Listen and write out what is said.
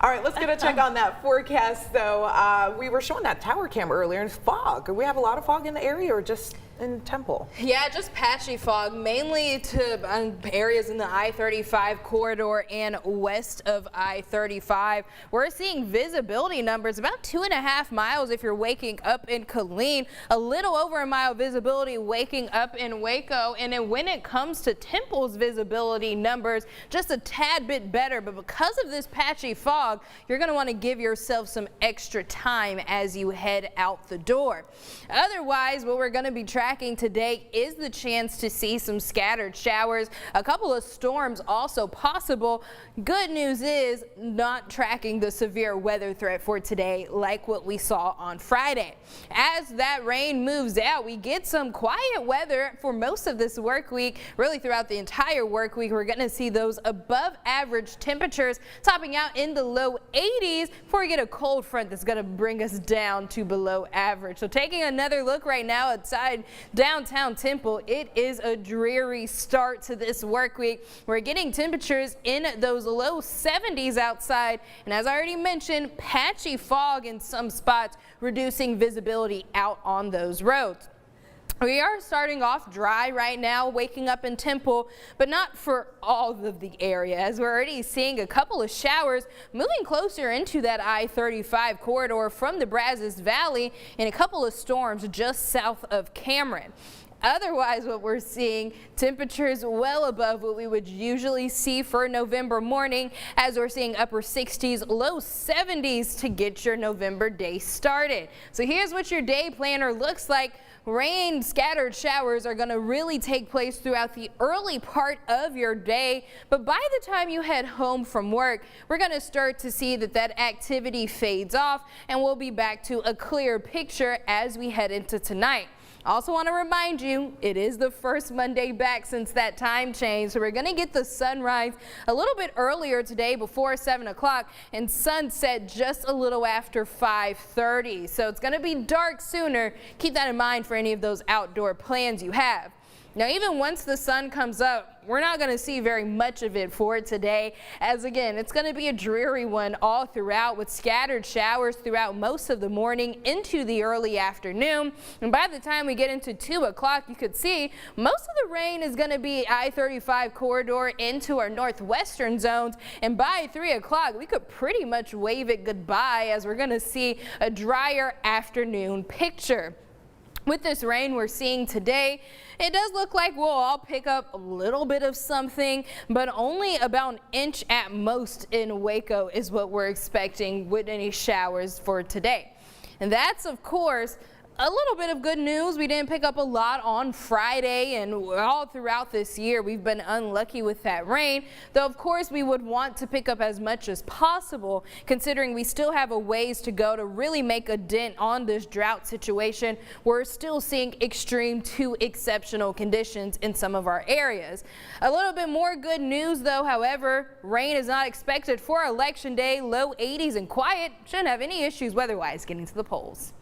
All right, let's get a check on that forecast, though. We were showing that tower cam earlier and fog. We have a lot of fog in the area or just in Temple? Yeah, just patchy fog, mainly to areas in the I-35 corridor and west of I-35. We're seeing visibility numbers about 2.5 miles if you're waking up in Killeen, a little over a mile visibility waking up in Waco. And then when it comes to Temple's visibility numbers, just a tad bit better. But because of this patchy fog, you're going to want to give yourself some extra time as you head out the door. Otherwise, what we're going to be tracking today is the chance to see some scattered showers, a couple of storms also possible. Good news is not tracking the severe weather threat for today like what we saw on Friday. As that rain moves out, we get some quiet weather for most of this work week. Really throughout the entire work week, we're going to see those above average temperatures topping out in the low 80s before we get a cold front that's going to bring us down to below average. So taking another look right now outside downtown Temple, it is a dreary start to this work week. We're getting temperatures in those low 70s outside, and as I already mentioned, patchy fog in some spots, reducing visibility out on those roads. We are starting off dry right now, waking up in Temple, but not for all of the area, as we're already seeing a couple of showers moving closer into that I-35 corridor from the Brazos Valley and a couple of storms just south of Cameron. Otherwise, what we're seeing, temperatures well above what we would usually see for November morning, as we're seeing upper 60s, low 70s to get your November day started. So here's what your day planner looks like. Rain, scattered showers are going to really take place throughout the early part of your day. But by the time you head home from work, we're going to start to see that activity fades off, and we'll be back to a clear picture as we head into tonight. Also want to remind you, it is the first Monday back since that time change, so we're going to get the sunrise a little bit earlier today before 7 o'clock and sunset just a little after 5:30. So it's going to be dark sooner. Keep that in mind for any of those outdoor plans you have. Now, even once the sun comes up, we're not going to see very much of it for today, as again, it's going to be a dreary one all throughout with scattered showers throughout most of the morning into the early afternoon. And by the time we get into 2 o'clock, you could see most of the rain is going to be I-35 corridor into our northwestern zones. And by 3 o'clock, we could pretty much wave it goodbye, as we're going to see a drier afternoon picture. With this rain we're seeing today, it does look like we'll all pick up a little bit of something, but only about an inch at most in Waco is what we're expecting with any showers for today. And that's, of course, a little bit of good news. We didn't pick up a lot on Friday, and all throughout this year we've been unlucky with that rain, though of course we would want to pick up as much as possible, considering we still have a ways to go to really make a dent on this drought situation. We're still seeing extreme to exceptional conditions in some of our areas. A little bit more good news though, however, rain is not expected for Election Day, low 80s and quiet. Shouldn't have any issues weather-wise getting to the polls.